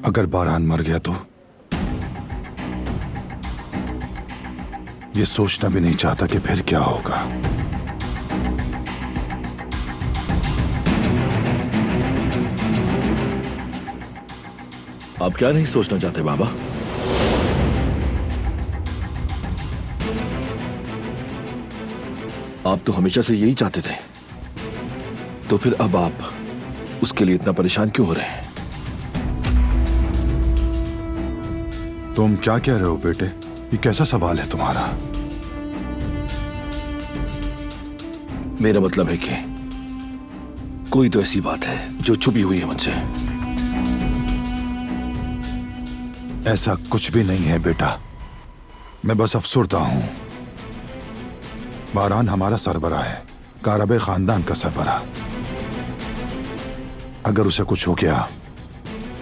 अगर बारहान मर गया तो ये सोचना भी नहीं चाहता कि फिर क्या होगा। आप क्या नहीं सोचना चाहते बाबा? आप तो हमेशा से यही चाहते थे, तो फिर अब आप उसके लिए इतना परेशान क्यों हो रहे हैं? तुम क्या कह रहे हो बेटे? ये कैसा सवाल है तुम्हारा? मेरा मतलब है कि कोई तो ऐसी बात है जो छुपी हुई है मुझसे। ऐसा कुछ भी नहीं है बेटा, मैं बस अफसुर्दा हूं। बारहान हमारा सरबराह है, कारबे खानदान का सरबराह। अगर उसे कुछ हो गया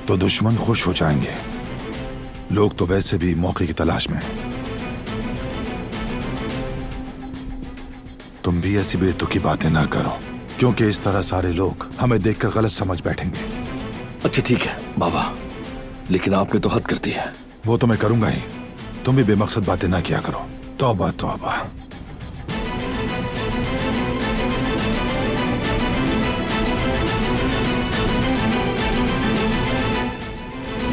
तो दुश्मन खुश हो जाएंगे। लोग तो वैसे भी मौके की तलाश में हैं। तुम भी ऐसी बेतुकी बातें ना करो, क्योंकि इस तरह सारे लोग हमें देखकर गलत समझ बैठेंगे। अच्छा ठीक है बाबा, लेकिन आपने तो हद कर दी है। वो तो मैं करूंगा ही। तुम भी बेमकसद बातें ना किया करो। तौबा तौबा।